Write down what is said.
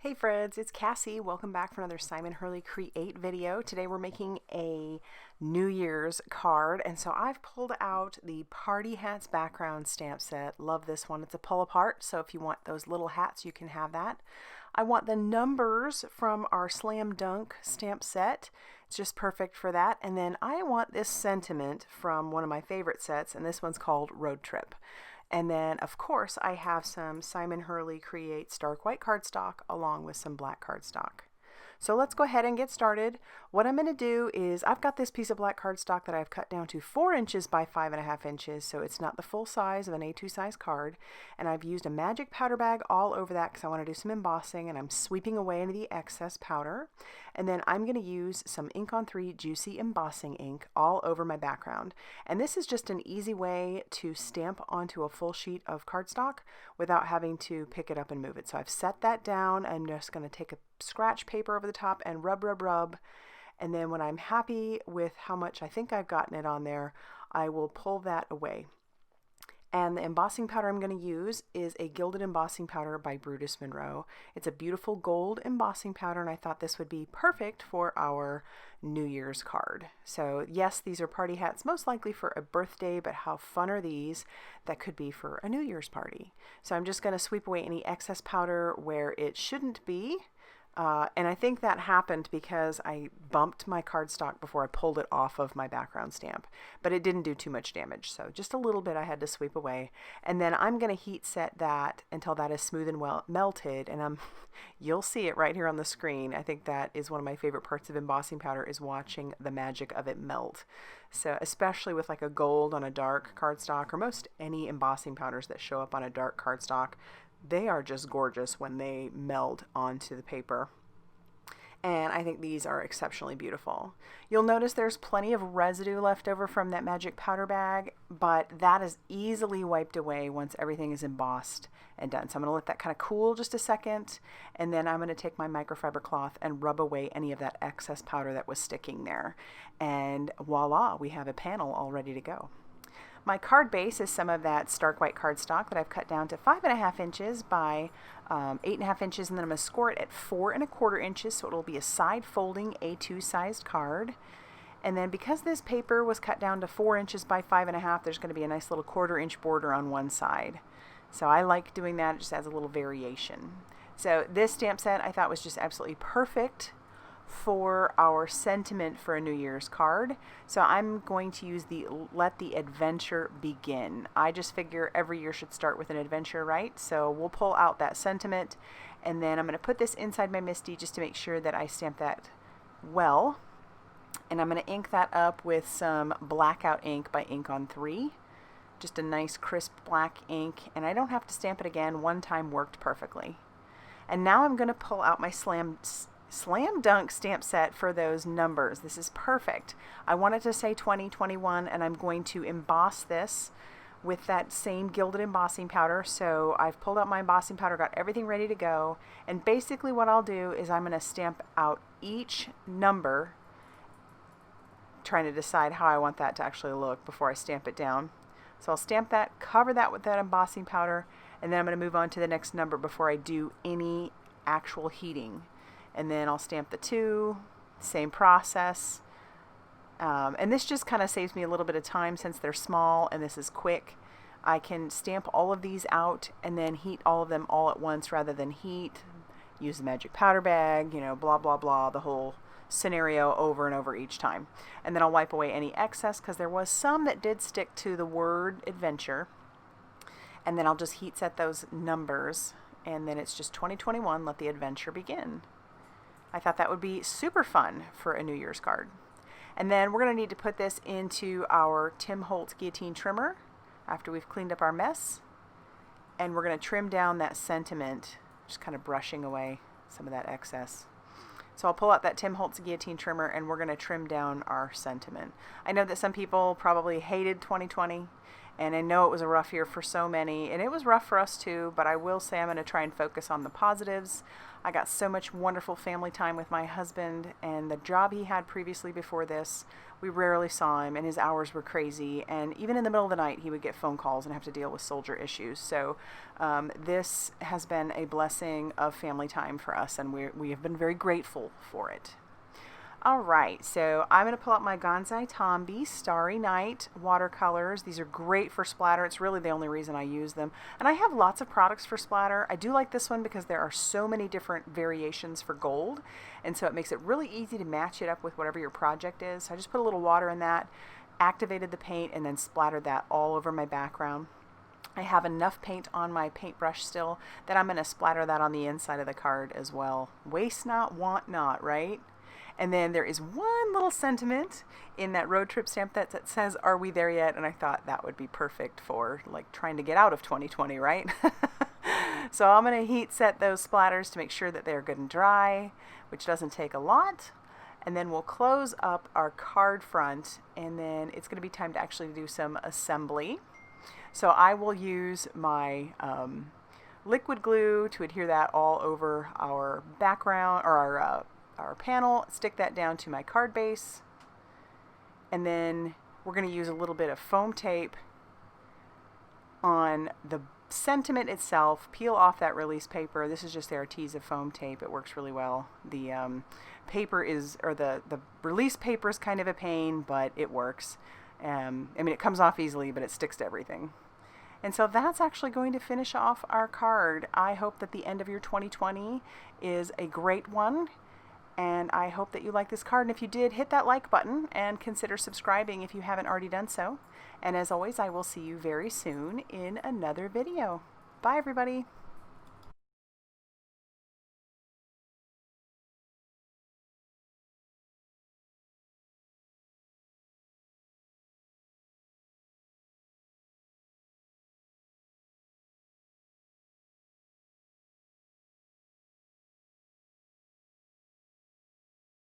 Hey friends, it's Cassie. Welcome back for another Simon Hurley Create video. Today we're making a New Year's card, and so I've pulled out the Party Hats background stamp set. Love this one. It's a pull apart, so if you want those little hats, you can have that. I want the numbers from our Slam Dunk stamp set. It's just perfect for that. And then I want this sentiment from one of my favorite sets, and this one's called Road Trip. And then, of course, I have some Simon Hurley Create Stark White cardstock along with some black cardstock. So let's go ahead and get started. What I'm going to do is I've got this piece of black cardstock that I've cut down to 4 inches by 5.5 inches, so it's not the full size of an A2 size card. And I've used a magic powder bag all over that because I want to do some embossing, and I'm sweeping away any of the excess powder. And then I'm going to use some Ink on 3 Juicy Embossing ink all over my background. And this is just an easy way to stamp onto a full sheet of cardstock without having to pick it up and move it. So I've set that down. I'm just going to take a scratch paper over the top and rub. And then when I'm happy with how much I think I've gotten it on there, I will pull that away. And the embossing powder I'm going to use is a Gilded embossing powder by Brutus Monroe. It's a beautiful gold embossing powder, and I thought this would be perfect for our New Year's card. So yes, these are party hats, most likely for a birthday, but how fun are these that could be for a New Year's party? So I'm just going to sweep away any excess powder where it shouldn't be. And I think that happened because I bumped my cardstock before I pulled it off of my background stamp, but it didn't do too much damage. So just a little bit I had to sweep away. And then I'm going to heat set that until that is smooth and well melted. And you'll see it right here on the screen. I think that is one of my favorite parts of embossing powder, is watching the magic of it melt. So especially with like a gold on a dark cardstock, or most any embossing powders that show up on a dark cardstock, they are just gorgeous when they meld onto the paper. And I think these are exceptionally beautiful. You'll notice there's plenty of residue left over from that magic powder bag, but that is easily wiped away once everything is embossed and done. So I'm going to let that kind of cool just a second, and then I'm going to take my microfiber cloth and rub away any of that excess powder that was sticking there. And voila, we have a panel all ready to go. My card base is some of that stark white cardstock that I've cut down to 5.5 inches by 8.5 inches, and then I'm going to score it at 4.25 inches, so it'll be a side folding A2 sized card. And then because this paper was cut down to 4 inches by 5.5, there's going to be a nice little 1/4 inch border on one side. So I like doing that. It just adds a little variation. So this stamp set I thought was just absolutely perfect for our sentiment for a New Year's card. So I'm going to use the Let the Adventure Begin. I just figure every year should start with an adventure, right? So we'll pull out that sentiment, and then I'm going to put this inside my MISTI just to make sure that I stamp that well. And I'm going to ink that up with some Blackout ink by Ink on 3. Just a nice crisp black ink, and I don't have to stamp it again. One time worked perfectly. And now I'm going to pull out my Slam Dunk stamp set for those numbers. This is perfect. I want it to say 2021, and I'm going to emboss this with that same Gilded embossing powder. So I've pulled out my embossing powder, got everything ready to go, and basically what I'll do is I'm going to stamp out each number, trying to decide how I want that to actually look before I stamp it down. So I'll stamp that, cover that with that embossing powder, and then I'm going to move on to the next number before I do any actual heating. And then I'll stamp the 2, same process. And this just kind of saves me a little bit of time since they're small and this is quick. I can stamp all of these out and then heat all of them all at once rather than use the magic powder bag, blah, blah, blah, the whole scenario over and over each time. And then I'll wipe away any excess because there was some that did stick to the word adventure. And then I'll just heat set those numbers, and then it's just 2021, Let the Adventure Begin. I thought that would be super fun for a New Year's card. And then we're going to need to put this into our Tim Holtz guillotine trimmer after we've cleaned up our mess. And we're going to trim down that sentiment, just kind of brushing away some of that excess. So I'll pull out that Tim Holtz guillotine trimmer, and we're going to trim down our sentiment. I know that some people probably hated 2020, And I know it was a rough year for so many, and it was rough for us too, but I will say I'm going to try and focus on the positives. I got so much wonderful family time with my husband, and the job he had previously before this, we rarely saw him, and his hours were crazy, and even in the middle of the night he would get phone calls and have to deal with soldier issues. So this has been a blessing of family time for us, and we have been very grateful for it. Alright, so I'm going to pull out my Gansai Tambi Starry Night watercolors. These are great for splatter. It's really the only reason I use them. And I have lots of products for splatter. I do like this one because there are so many different variations for gold, and so it makes it really easy to match it up with whatever your project is. So I just put a little water in that, activated the paint, and then splattered that all over my background. I have enough paint on my paintbrush still that I'm going to splatter that on the inside of the card as well. Waste not, want not, right? And then there is one little sentiment in that road trip stamp that says, "Are we there yet?" And I thought that would be perfect for like trying to get out of 2020, right? So I'm going to heat set those splatters to make sure that they're good and dry, which doesn't take a lot. And then we'll close up our card front, and then it's going to be time to actually do some assembly. So I will use my liquid glue to adhere that all over our background, or our panel, stick that down to my card base, and then we're going to use a little bit of foam tape on the sentiment itself, peel off that release paper. This is just the Arteza foam tape. It works really well. The paper is, or the release paper is kind of a pain, but it works. I mean, it comes off easily, but it sticks to everything. And so that's actually going to finish off our card. I hope that the end of your 2020 is a great one. And I hope that you like this card. And if you did, hit that like button and consider subscribing if you haven't already done so. And as always, I will see you very soon in another video. Bye, everybody.